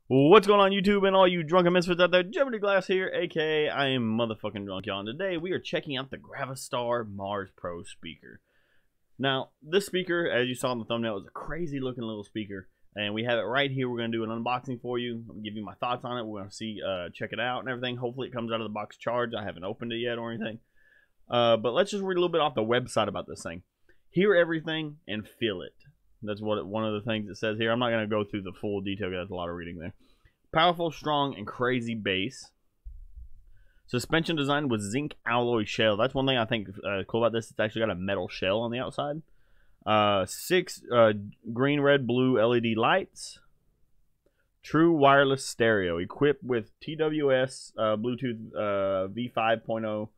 What's going on YouTube and all you drunken misfits out there? Jeopardy Glass here, aka I am motherfucking drunk, y'all. And today we are checking out the GravaStar MARS PRO speaker. Now, this speaker, as you saw in the thumbnail, is a crazy looking little speaker. And we have it right here. We're going to do an unboxing for you. I'm going to give you my thoughts on it. We're going to see, check it out and everything. Hopefully it comes out of the box charged. I haven't opened it yet or anything. But let's just read a little bit off the website about this thing. Hear everything and feel it. That's what one of the things it says here. I'm not going to go through the full detail because that's a lot of reading there. Powerful, strong, and crazy bass. Suspension designed with zinc alloy shell. That's one thing I think cool about this. It's actually got a metal shell on the outside. 6 green, red, blue LED lights. True wireless stereo. Equipped with TWS Bluetooth V5.0.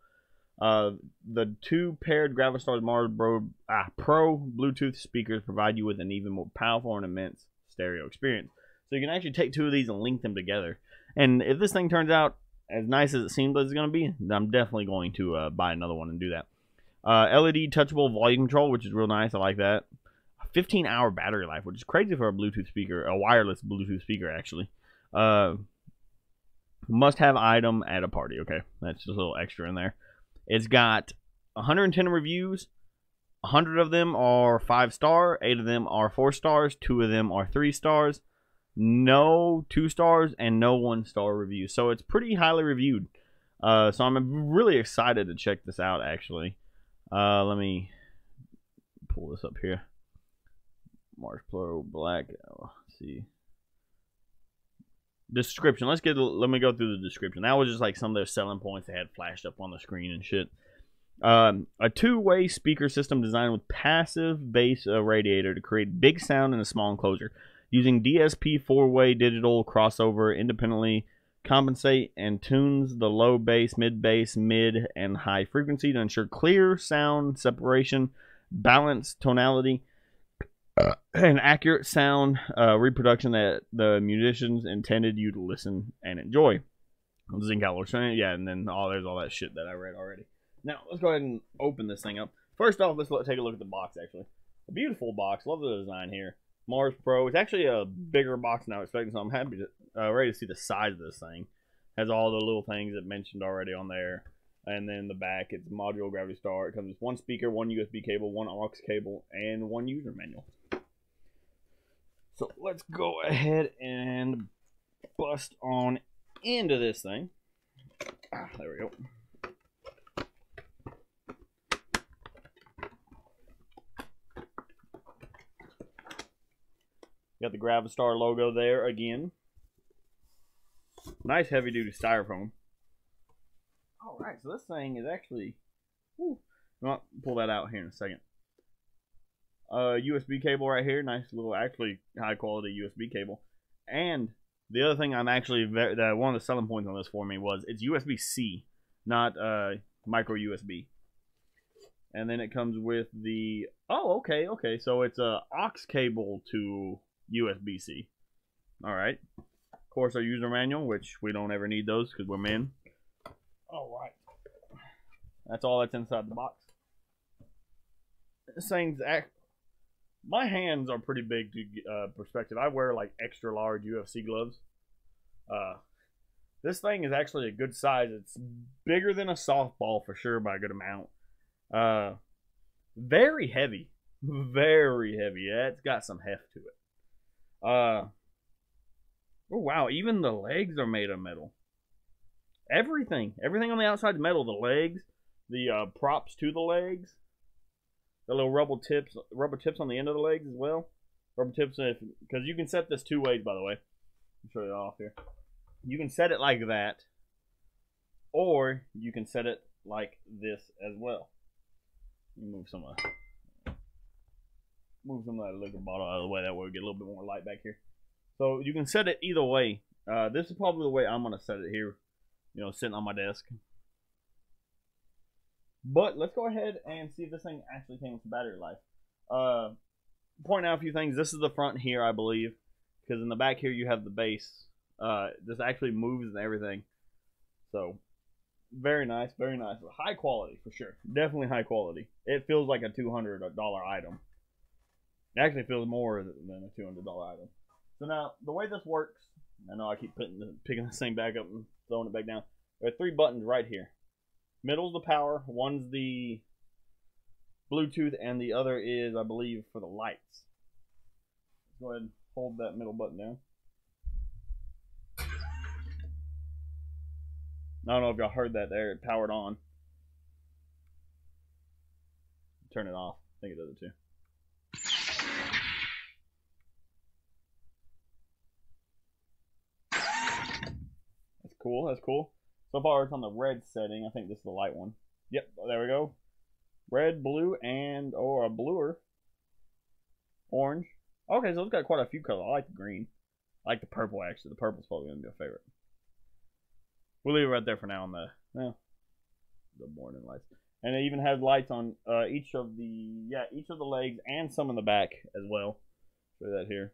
The 2 paired GravaStar MARS Pro Bluetooth speakers provide you with an even more powerful and immense stereo experience. So you can actually take 2 of these and link them together. And if this thing turns out as nice as it seems like it's going to be, then I'm definitely going to buy another one and do that. LED touchable volume control, which is real nice. I like that. 15-hour battery life, which is crazy for a Bluetooth speaker, a wireless Bluetooth speaker, actually. Must-have item at a party. Okay, that's just a little extra in there. It's got 110 reviews. 100 of them are 5-star. 8 of them are 4 stars. 2 of them are 3 stars. No 2 stars and no 1-star reviews. So it's pretty highly reviewed. So I'm really excited to check this out, actually. Let me pull this up here. Mars Pro Black. Oh, let's see. Description. Let me go through the description. That was just like some of their selling points they had flashed up on the screen and shit. A 2-way speaker system designed with passive bass radiator to create big sound in a small enclosure. Using DSP 4-way digital crossover independently compensate and tunes the low bass, mid, and high frequency to ensure clear sound separation, balanced tonality, and accurate sound reproduction that the musicians intended you to listen and enjoy. Zinc alloy, yeah, and then there's all that shit that I read already. Now let's go ahead and open this thing up. First off, let's take a look at the box. Actually, a beautiful box. Love the design here. Mars Pro. It's actually a bigger box than I was expecting, so I'm happy to ready to see the size of this thing. Has all the little things that mentioned already on there, and then the back, it's modular GravaStar. It comes with 1 speaker, 1 USB cable, 1 aux cable, and 1 user manual. So let's go ahead and bust on into this thing. There we go. Got the GravaStar logo there again. Nice heavy duty styrofoam. Alright, so this thing is actually... I'll pull that out here in a second. USB cable right here. Nice little, actually high quality USB cable. And the other thing I'm actually... one of the selling points on this for me was it's USB-C, not micro USB. And then it comes with the... Oh, okay. So it's a aux cable to USB-C. Alright. Of course, our user manual, which we don't ever need those because we're men. Alright. That's all that's inside the box. This thing's... My hands are pretty big to perspective. I wear like extra large UFC gloves. This thing is actually a good size. It's bigger than a softball for sure by a good amount. Very heavy. Very heavy. Yeah, it's got some heft to it. Oh wow, even the legs are made of metal. Everything on the outside is metal. The legs, the props to the legs, the little rubber tips on the end of the legs as well. Rubber tips, because you can set this 2 ways, by the way. I'll show you off here. You can set it like that, or you can set it like this as well. Let me move some of that liquor bottle out of the way. That way we get a little bit more light back here. So you can set it either way. This is probably the way I'm going to set it here. You know, sitting on my desk. But let's go ahead and see if this thing actually came with battery life. Point out a few things. This is the front here, I believe. Because in the back here you have the base. This actually moves and everything. So, very nice, very nice. High quality, for sure. Definitely high quality. It feels like a $200 item. It actually feels more than a $200 item. So now, the way this works, I know I keep picking this thing back up and throwing it back down. There are 3 buttons right here. Middle's the power, one's the Bluetooth, and the other is, I believe, for the lights. Go ahead and hold that middle button down. I don't know if y'all heard that there. It powered on. Turn it off. I think it does it too. That's cool. That's cool. So far it's on the red setting. I think this is the light one. Yep, there we go. Red, blue, and a bluer. Orange. Okay, so it's got quite a few colors. I like the green. I like the purple, actually. The purple's probably going to be a favorite. We'll leave it right there for now on the morning lights. And it even has lights on each of the legs and some in the back as well. Show that here.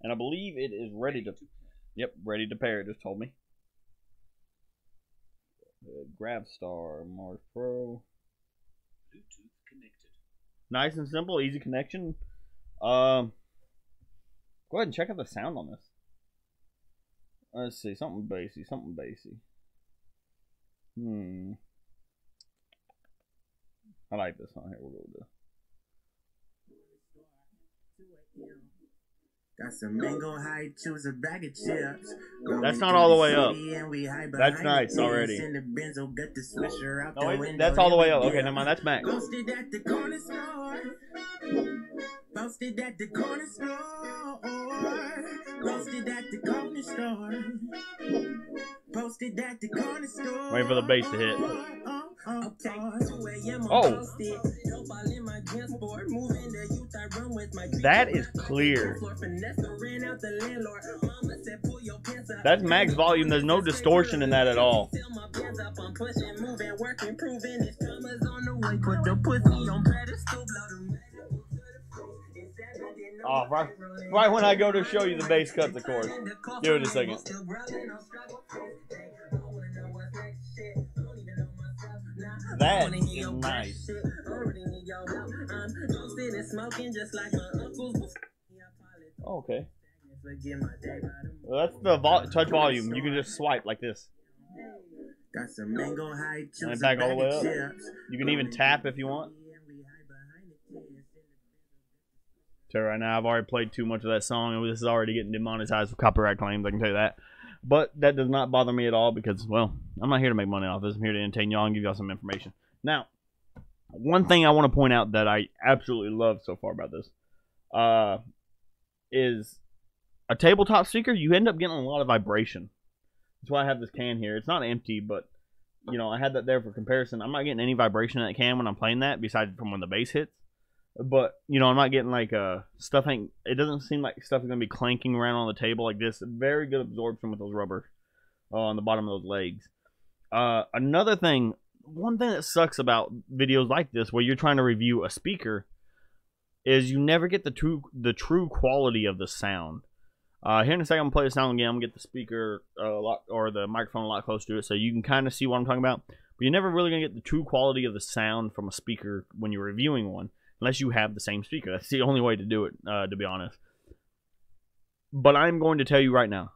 And I believe it is ready to ready to pair, it just told me. GravaStar MARS Pro. Bluetooth connected. Nice and simple, easy connection. Go ahead and check out the sound on this. Let's see, something bassy. I like this one here. We'll go with this. Got some mango high, choose a bag of chips. That's not all the way up. That's nice already. No, that's all the way up. Okay, never mind. That's max. Posted at the corner store. Posted at the corner store. Posted at the corner store. Posted at the corner store. Waiting for the bass to hit. Oh, that is clear. That's max volume. There's no distortion in that at all. Oh, right when I go to show you the bass cuts, of course. Give it a second. That is nice. Oh, okay. Well, that's the touch volume. You can just swipe like this. And back all the way up. You can even tap if you want. So right now, I've already played too much of that song, and this is already getting demonetized with copyright claims, I can tell you that. But that does not bother me at all because, well, I'm not here to make money off this. I'm here to entertain y'all and give y'all some information. Now, one thing I want to point out that I absolutely love so far about this is a tabletop speaker. You end up getting a lot of vibration. That's why I have this can here. It's not empty, but, you know, I had that there for comparison. I'm not getting any vibration in that can when I'm playing that, besides from when the bass hits. But, you know, I'm not getting like stuff. It doesn't seem like stuff is going to be clanking around on the table like this. Very good absorption with those rubber on the bottom of those legs. Another thing, one thing that sucks about videos like this where you're trying to review a speaker is you never get the true quality of the sound. Here in a second, I'm going to play the sound again. I'm going to get the speaker or the microphone a lot closer to it so you can kind of see what I'm talking about. But you're never really going to get the true quality of the sound from a speaker when you're reviewing one. Unless you have the same speaker. That's the only way to do it, to be honest. But I'm going to tell you right now.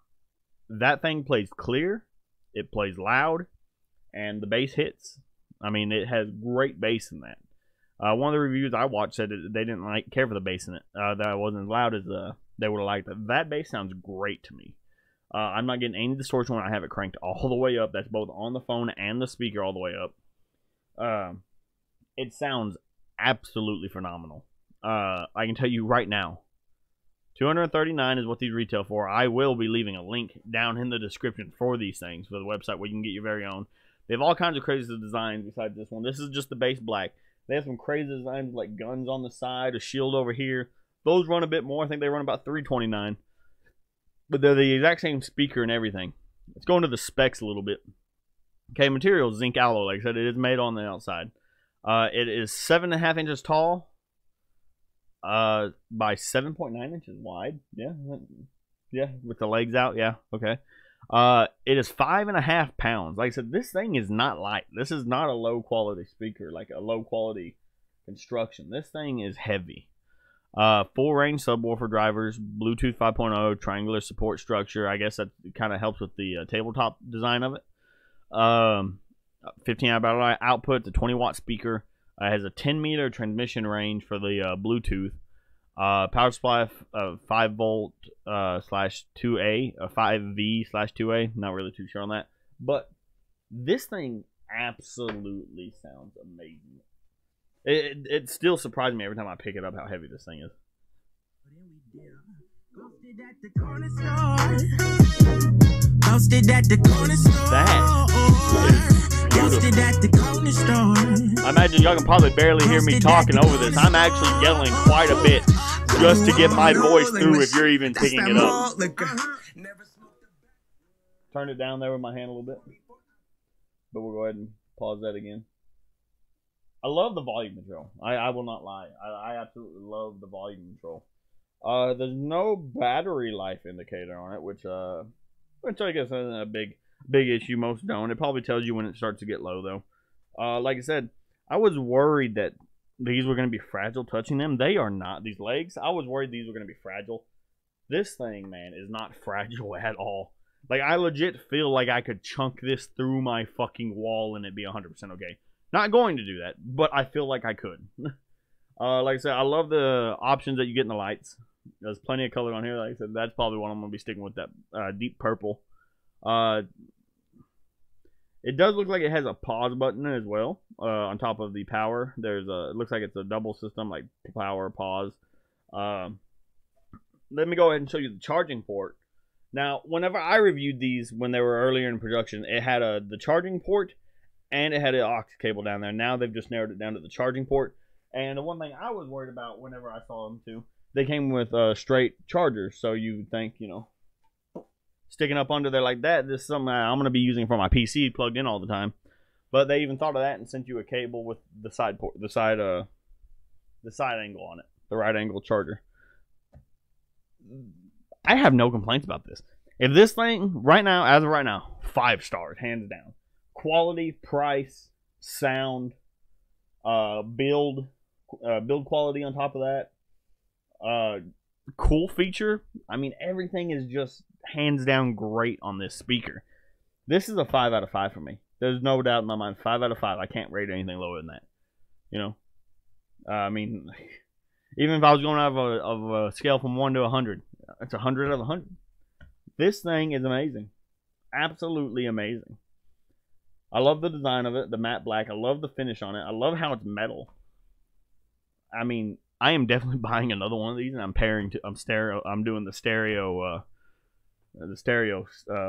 That thing plays clear. It plays loud. And the bass hits. I mean, it has great bass in that. One of the reviews I watched said they didn't care for the bass in it. That it wasn't as loud as they would have liked it. That bass sounds great to me. I'm not getting any distortion when I have it cranked all the way up. That's both on the phone and the speaker all the way up. It sounds absolutely phenomenal. I can tell you right now, $239 is what these retail for. I will be leaving a link down in the description for these things for the website where you can get your very own. They have all kinds of crazy designs besides this one. This is just the base black. They have some crazy designs like guns on the side, a shield over here. Those run a bit more. I think they run about $329, but they're the exact same speaker and everything. Let's go into the specs a little bit. Okay, material zinc alloy. Like I said, it is made on the outside. It is 7.5 inches tall by 7.9 inches wide. Yeah, with the legs out. Yeah, okay. It is 5.5 pounds. Like I said, this thing is not light. This is not a low quality speaker, like a low quality construction. This thing is heavy. Full range subwoofer drivers, Bluetooth 5.0, triangular support structure. I guess that kind of helps with the tabletop design of it. 15 amp hour output, the 20 watt speaker. Has a 10 meter transmission range for the Bluetooth. Power supply 5 volt slash 2A, 5V slash 2A. Not really too sure on that, but this thing absolutely sounds amazing. It still surprises me every time I pick it up how heavy this thing is. I imagine y'all can probably barely hear me talking over this. I'm actually yelling quite a bit just to get my voice through if you're even picking it up. Turn it down there with my hand a little bit. But we'll go ahead and pause that again. I love the volume control. I will not lie. I absolutely love the volume control. There's no battery life indicator on it, which I guess is a big issue. Most don't. It probably tells you when it starts to get low, though. Like I said, I was worried that these were going to be fragile touching them. They are not. These legs, I was worried these were going to be fragile. This thing, man, is not fragile at all. Like, I legit feel like I could chunk this through my fucking wall and it'd be 100% okay. Not going to do that, but I feel like I could. Like I said, I love the options that you get in the lights. There's plenty of color on here. Like I said, that's probably what I'm going to be sticking with, that deep purple. It does look like it has a pause button as well on top of the power. There's it looks like it's a double system, like power, pause. Let me go ahead and show you the charging port. Now, whenever I reviewed these when they were earlier in production, it had the charging port and it had an aux cable down there. Now they've just narrowed it down to the charging port. And the one thing I was worried about whenever I saw them too, they came with straight chargers. So you think, you know, sticking up under there like that, this is something I'm going to be using for my PC plugged in all the time. But they even thought of that and sent you a cable with the side port, the side angle on it, the right angle charger. I have no complaints about this. If this thing right now, as of right now, 5 stars, hands down. Quality, price, sound, build quality on top of that. Cool feature. I mean, everything is just hands down great on this speaker. This is a 5 out of 5 for me. There's no doubt in my mind. 5 out of 5. I can't rate anything lower than that. You know, I mean, even if I was going out of a scale from 1 to 100, it's 100 out of 100. This thing is amazing, absolutely amazing. I love the design of it, the matte black. I love the finish on it. I love how it's metal. I mean, I am definitely buying another one of these, and I'm doing the stereo,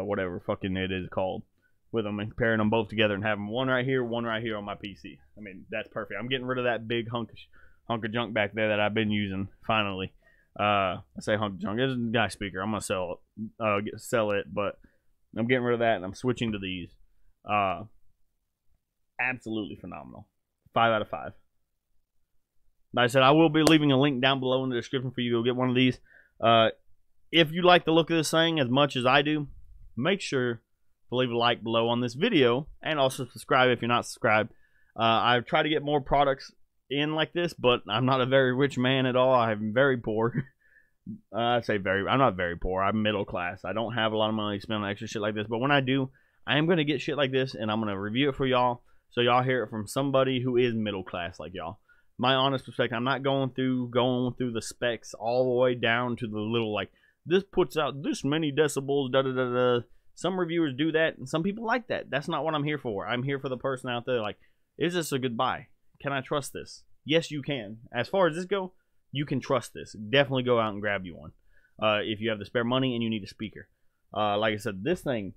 whatever fucking it is called, with them and pairing them both together and having one right here on my PC. I mean, that's perfect. I'm getting rid of that big hunk of junk back there that I've been using. Finally, I say hunk of junk. It's a nice speaker. I'm gonna sell it, but I'm getting rid of that and I'm switching to these. Absolutely phenomenal. 5 out of 5. Like I said, I will be leaving a link down below in the description for you to go get one of these. If you like the look of this thing as much as I do, make sure to leave a like below on this video and also subscribe if you're not subscribed. I've tried to get more products in like this, but I'm not a very rich man at all. I'm very poor. I'm not very poor. I'm middle class. I don't have a lot of money to spend on extra shit like this, but when I do, I am going to get shit like this and I'm going to review it for y'all so y'all hear it from somebody who is middle class like y'all. My honest perspective, I'm not going through the specs all the way down to the little, like, this puts out this many decibels, da-da-da-da. Some reviewers do that, and some people like that. That's not what I'm here for. I'm here for the person out there, like, is this a good buy? Can I trust this? Yes, you can. As far as this go, you can trust this. Definitely go out and grab you one. If you have the spare money and you need a speaker. Like I said, this thing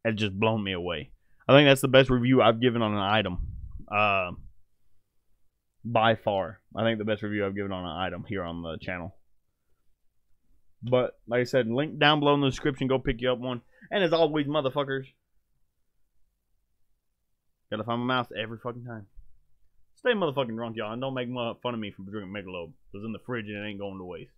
has just blown me away. I think that's the best review I've given on an item. By far. I think the best review I've given on an item here on the channel. But, like I said, link down below in the description. Go pick you up one. And as always, motherfuckers, gotta find my mouth every fucking time. Stay motherfucking drunk, y'all. And don't make fun of me for drinking Michelob. It was in the fridge and it ain't going to waste.